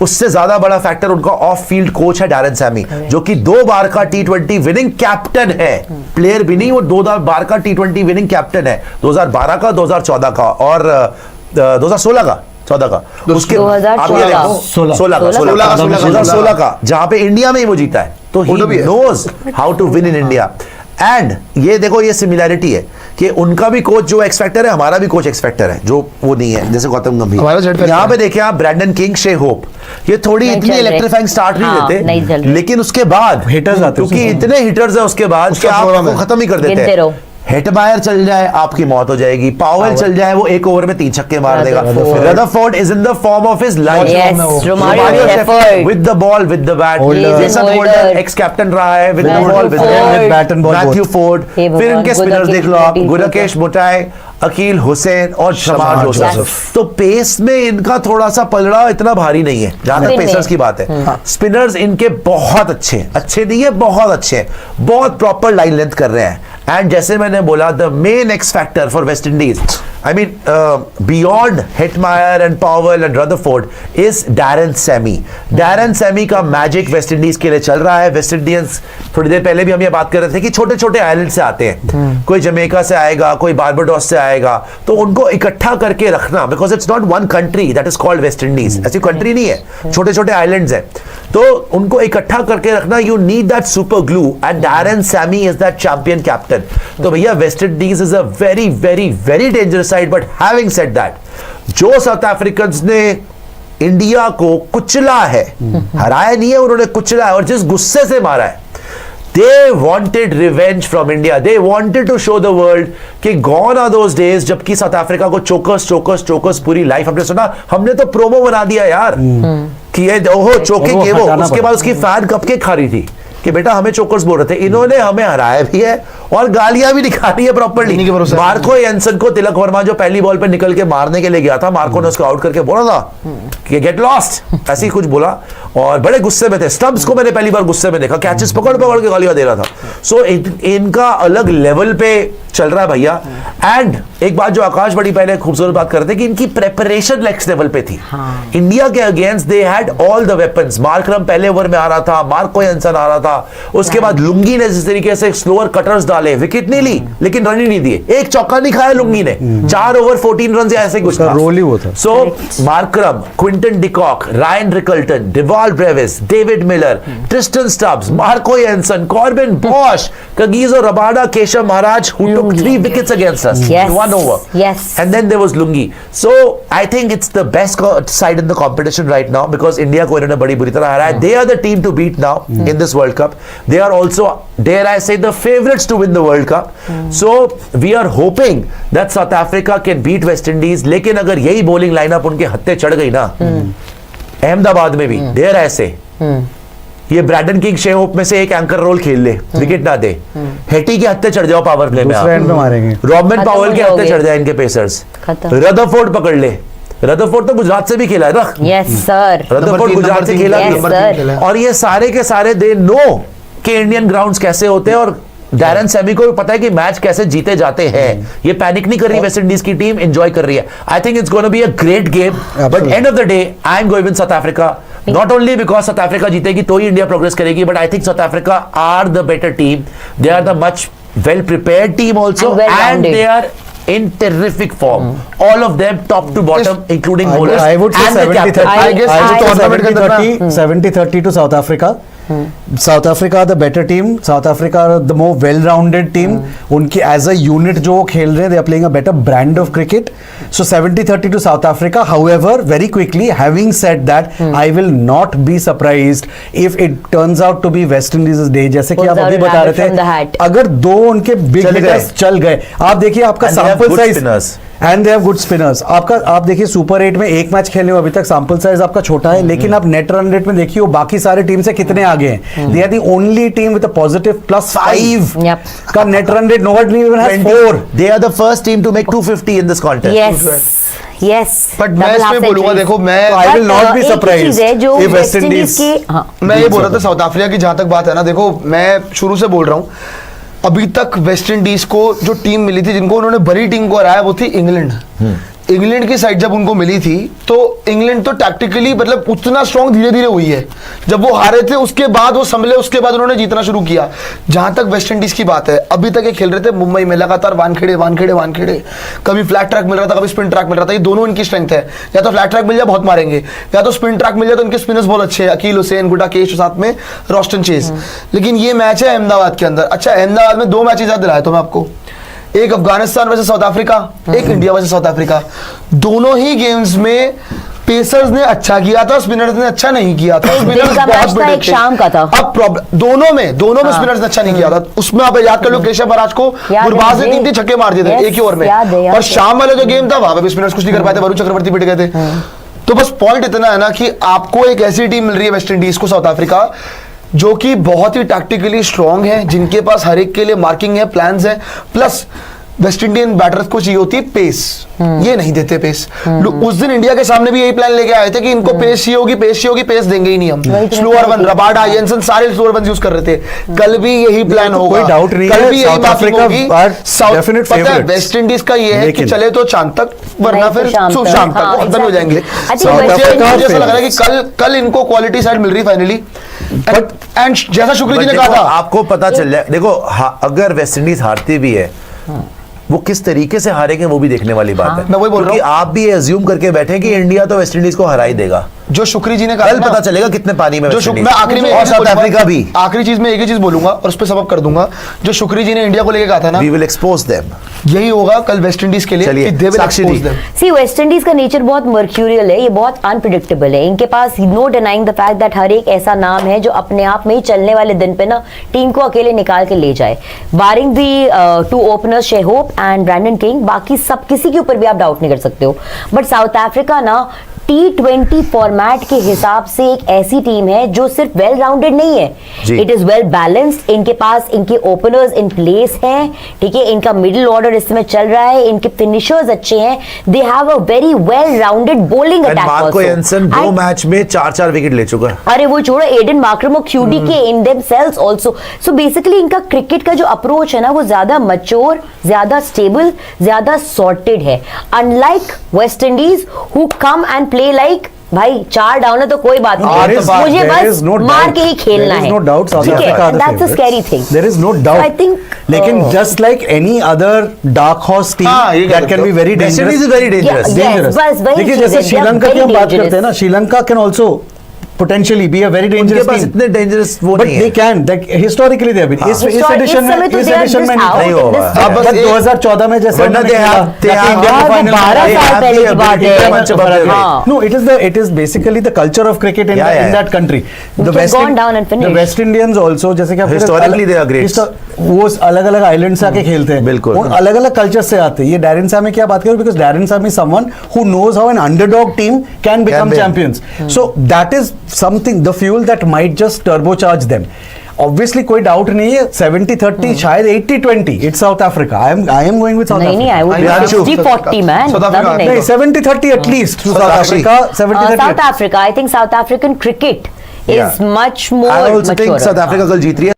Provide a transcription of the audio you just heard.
उससे ज्यादा बड़ा फैक्टर उनका ऑफ फील्ड कोच है डैरेन सैमी, जो कि 2 बार का T20 विनिंग कैप्टन है, प्लेयर भी नहीं, वो 2 बार का T20 विनिंग कैप्टन है, 2012 का, 2014 का और 2016 का, 14 का, उसके 2016 का, जहां पे इंडिया में ही वो जीता है, तो ही knows how to win in India. And ये देखो, ये सिमिलैरिटी है कि उनका भी कोच जो एक्स फैक्टर है, हमारा भी कोच एक्स फैक्टर है, जो वो नहीं है जैसे गौतम गंभीर। यहाँ पे देखिए आप ब्रैंडन किंग, शे होप, ये थोड़ी इतनी इलेक्ट्रीफाइंग स्टार्ट नहीं देते, लेकिन उसके बाद हिटर्स आते, क्योंकि इतने हिटर्स है उसके बाद कि आप खत्म ही कर देते हैं। हेटमायर चल जाए आपकी मौत हो जाएगी, पावेल चल जाए वो 1 ओवर में 3 छक्के मार देगा। Rutherford is in the form of his life, with the ball, with the bat, Jason holder x captain रहा है, with the ball, with bat and ball, Matthew Forde, फिर इनके स्पिनर्स देख लो आप, गुरकेश मोटाई, अकील हुसैन और शमार जोसेफ। तो पेस में इनका थोड़ा सा पलड़ा इतना भारी नहीं है जहां तक पेसर्स की बात है। स्पिनर्स इनके बहुत अच्छे नहीं है, बहुत अच्छे, बहुत प्रॉपर लाइन लेंथ कर रहे हैं। एंड जैसे मैंने बोला, the main X factor for West Indies, I mean beyond Hetmyer and Powell and Rutherford, is Darren Sammy. Darren Sammy का मैजिक वेस्ट इंडीज के लिए चल रहा है। वेस्ट इंडियंस, थोड़ी देर पहले भी हम ये बात कर रहे थे कि छोटे छोटे आइलैंड से आते हैं, कोई जमैका से आएगा, कोई बारबाडोस से आएगा, तो उनको इकट्ठा करके रखना, because it's not one country that is called West Indies, ऐसी कंट्री नहीं है, छोटे छोटे आइलैंड्स हैं, तो उनको इकट्ठा करके रखना, you need that super glue, and Darren Sammy is that champion captain. तो भैया West Indies is a very very very dangerous side, but having said that, जो साउथ अफ्रीकन्स ने इंडिया को कुचला है, हराया नहीं है, उन्होंने कुचला है, और जिस गुस्से से मारा है, they wanted revenge from India, they wanted to show the world कि gone are those days जबकि साउथ अफ्रीका को चोकर्स पूरी लाइफ हमने सुना, हमने तो प्रोमो बना दिया यार कि ये ओहो चोकेंगे वो, उसके बाद उसकी फैन कप के खा रही थी कि बेटा हमें चोकर्स बोल रहे थे, इन्होंने हमें हराया भी है और गालियां भी निकाली है प्रॉपर्ली। मार्को एंसन को तिलक वर्मा जो पहली बॉल पे निकल के मारने के लिए गया था, मार्को ने उसको आउट करके बोला था कि गेट लॉस्ट, ऐसे ही कुछ बोला, और बड़े गुस्से में थे। स्टब्स को मैंने पहली बार गुस्से में देखा, कैचेस पकड़ के गालियां दे रहा था। सो इनका अलग लेवल पे चल रहा है भैया। एंड एक बात जो आकाश बड़ी पहले खूबसूरत बात कर रहे थे कि इनकी प्रेपरेशन नेक्स्ट लेवल पे थी। इंडिया के against they had all the weapons. Markram पहले ओवर में आ रहा था, मार्को एंसन आ रहा था, उसके बाद लुंगी ने जिस तरीके से स्लोअर कटर्स डाले, विकेट नहीं ली लेकिन रन ही नहीं दिए, एक चौका नहीं खाया लुंगी ने, 4 ओवर 14 रन या ऐसे कुछ रोल ही वो था। So Markram, Quinton de Kock, Ryan Rickelton, Dewald Brevis, David Miller, Tristan Stubbs, Marco Jansen, Corbin Bosch, Kagiso Rabada, Keshav Maharaj, who took 3 wickets against us in 1 over. Yes. And then there was Lungi. So I think it's the best side in the competition right now because India को इन्होंने बड़ी बुरी तरह हराया। They are the team to beat now in this World Cup. They are also, dare I say, the favorites to win the World Cup. So we are hoping that South Africa can beat West Indies. लेकिन अगर यही bowling lineup उनके हत्थे चढ़ गई ना, अहमदाबाद में भी, dare I say, ये ब्रैडन किंग, शे होप में से एक एंकर रोल खेल ले, विकेट ना दे, हेटी के हत्थे चढ़ जाओ पावर प्ले में, रॉबमन पावेल के हत्थे चढ़ जाए इनके पेसर्स, रदरफोर्ड पकड़ ले। रदरफोर्ड तो गुजरात से भी खेला है ना, यस सर, रदरफोर्ड गुजरात से खेला है, और ये सारे के सारे दे नो कि इंडियन ग्राउंड्स कैसे होते हैं, और डैरेन सैमी को भी पता है कि मैच कैसे जीते जाते हैं। ये पैनिक नहीं कर रही वेस्ट इंडीज की टीम, एंजॉय कर रही है। I think it's gonna be a great game, but end of the day I am going with South Africa, not only because South Africa जीतेगी तो ही इंडिया प्रोग्रेस करेगी, but I think South Africa are the better team, they are the much well prepared team also, and they are in terrific form. All of them top to bottom, including bowlers. I would say and 70-30 to South Africa. South Africa the better team. South Africa the more well-rounded team. उनकी as a unit जो खेल रहे, they are playing a better brand of cricket. So 70-30 to South Africa. However, very quickly, having said that, I will not be surprised if it turns out to be West Indies' day. जैसे कि आप अभी बता रहे थे, अगर 2 उनके big hitters चल गए, आप देखिए आपका sample size and they have good spinners. आप देखिए सुपर 8 में एक मैच खेलने में अभी तक सैंपल साइज आपका छोटा है, लेकिन आप नेट रन रेट में देखिए वो बाकी सारे टीम से कितने आगे हैं। They are the only team with a positive +5 का net run rate. Nobody even has 4. They are the first team to make 250 in this contest. Yes. But मैं इसमें बोलूंगा, देखो मैं I will not be surprised if West Indies मैं ये बोल रहा था साउथ अफ्रीका की जहां तक बात है ना, देखो मैं शुरू से बोल रहा हूँ, अभी तक वेस्ट इंडीज को जो टीम मिली थी जिनको उन्होंने बड़ी टीम को हराया वो थी इंग्लैंड। इंग्लैंड की साइड जब उनको मिली थी तो इंग्लैंड तो टैक्टिकली मतलब उतना स्ट्रांग धीरे धीरे हुई है। जब वो हारे थे उसके बाद वो संभले, उसके बाद उन्होंने जीतना शुरू किया। जहां तक वेस्ट इंडीज की बात है, अभी तक ये खेल रहे थे मुंबई में लगातार वानखेड़े, कभी फ्लैट ट्रैक मिल रहा था, कभी स्पिन ट्रैक मिल रहा था। ये दोनों इनकी स्ट्रेंथ है, या तो फ्लैट ट्रैक मिल जाए बहुत मारेंगे, या तो स्पिन ट्रैक मिल जाए तो इनके स्पिनर्स बहुत अच्छे हैं, अकील हुसैन, गुडाकेश, साथ में रोस्टन चेज। लेकिन ये मैच है अहमदाबाद के अंदर। अच्छा, अहमदाबाद में 2 मैचेस याद दिलाए तो मैं आपको, एक अफगानिस्तान वर्सेस साउथ अफ्रीका, एक इंडिया वर्सेस साउथ अफ्रीका। दोनों ही गेम्स में पेसर्स ने अच्छा किया था, स्पिनर्स ने अच्छा नहीं किया था। स्पिनर्स बहुत था, एक शाम का था। अब प्रॉब्लम दोनों में स्पिनर्स ने अच्छा नहीं किया था। उसमें आप याद कर लो, केशव महाराज को गुरबाज ने 3 छक्के मार दिए थे एक ही ओवर में। और शाम वाले जो गेम था वहां पे भी स्पिनर्स कुछ नहीं कर पाए थे, वरुण चक्रवर्ती पिट गए थे। तो बस पॉइंट इतना है ना कि आपको एक ऐसी टीम मिल रही है वेस्ट इंडीज को, साउथ अफ्रीका, जो कि बहुत ही टैक्टिकली स्ट्रांग है, जिनके पास हर एक के लिए मार्किंग है, प्लान्स है। प्लस वेस्ट इंडियन बैटर्स को चाहिए होती है पेस, ये नहीं देते पेस। उस दिन इंडिया के सामने भी यही प्लान लेके आए थे कि इनको पेस चाहिए होगी, पेस देंगे ही नहीं हम। स्लोअर वन, रबाडा, येंसन सारे स्लोअर वन यूज कर रहे थे। कल भी यही प्लान होगा, कोई डाउट नहीं है। कल भी यही मार्किंग होगी। डेफिनेट पता है वेस्ट इंडीज का ये है कि चले तो चांद तक, वरना फिर शाम तक अंदर हो जाएंगे। मुझे ऐसा लग रहा है कि कल इनको क्वालिटी साइड मिल रही फाइनली। बट एंड जैसा शुक्री जी ने कहा था, आपको पता चल जाए। देखो अगर वेस्ट इंडीज हारती भी है, वो किस तरीके से हारेंगे वो भी देखने वाली बात है। मैं वही बोल रहा हूं, आप भी एज्यूम करके बैठे कि इंडिया तो वेस्ट इंडीज को हरा ही देगा। जो शुक्री जी ने कहा कल पता चलेगा कितने पानी में वेस्ट इंडीज। मैं आखिरी में और साउथ अफ्रीका भी। आखिरी चीज में एक ही चीज बोलूंगा और उस पर सबक कर दूंगा। जो शुक्री जी ने इंडिया को लेके कहा था ना, वी विल एक्सपोज देम, यही होगा कल वेस्ट इंडीज के लिए। चलिए Sakshi ji, see West Indies का नेचर बहुत मर्क्यूरियल है, ये बहुत अनप्रिडिक्टेबल है। इनके पास no denying the fact that हर एक ऐसा नाम है जो अपने आप में ही चलने वाले दिन पे ना टीम को अकेले निकाल के ले जाए। बारिंग दी 2 ओपनर्स शेहोप एंड ब्रैंडन किंग, बाकी सब किसी के ऊपर भी आप डाउट नहीं कर सकते हो। बट साउथ अफ्रीका ना T20 फॉर्मेट के हिसाब से एक ऐसी टीम है जो सिर्फ वेल राउंडेड नहीं है, इट इज वेल बैलेंस्ड। इनके पास इनके ओपनर्स इन प्लेस हैं, ठीक है, इनका मिडिल ऑर्डर इस समय चल रहा है, इनके फिनिशर्स अच्छे हैं, they have a very well rounded bowling attack. Marco Jansen 2 match में 4 विकेट ले चुका है। अरे वो छोड़ो, एडन मार्करम और क्यूडी के in themselves also. So basically इनका क्रिकेट का जो अप्रोच है ना, वो ज्यादा मैच्योर, ज्यादा स्टेबल, ज्यादा सॉर्टेड है। Unlike West Indies who come and play like भाई 4 डाउन है तो कोई बात नहीं, मुझे बस मार के ही खेलना है। No doubt South Africa are the That's a scary thing. There is no doubt. I think, लेकिन just like any other dark horse team that can be very West dangerous. Indies is very dangerous. Yes, बस वही देखिए चीज़ है, जैसे they are Sri Lanka की हम very बात करते हैं dangerous. ना, Sri Lanka can also potentially be a very उनके dangerous पास team. इतने डेंजरस वो But नहीं they है। can, like historically they have been. इस एडिशन में, समय तो इस they are एडिशन में just out नहीं in होगा। this- अब बस 2014 में जैसे वरना उन्होंने they have- खेला, they have- India हाँ, के वो final में 12 they साल have पहले the की बात ability है। to punch above their weight. हाँ। No, it is basically the culture of cricket in Yeah, in yeah. that country. Which has gone down and finished. The West Indians also जैसे कि आपके Historically they are great. वो अलग-अलग island से आके खेलते हैं, बिल्कुल। और अलग-अलग कल्चर से आते हैं। ये डैरेन सामी क्या बात करें, because Darren Sam is someone who knows how an underdog team can become win. champions. So that is something, the fuel that might just turbocharge them. Obviously कोई डाउट नहीं है, 70-30 शायद 80-20 it's south Africa. I am going with south नहीं नहीं, I would be Priyanshu. 50-40 man. South Africa. नहीं, नहीं 70-30 at least to south Sakshi. Africa. 70-30 South Africa, I think South African cricket is Yeah. much I more also think mature. South Africa कल जीत रही है।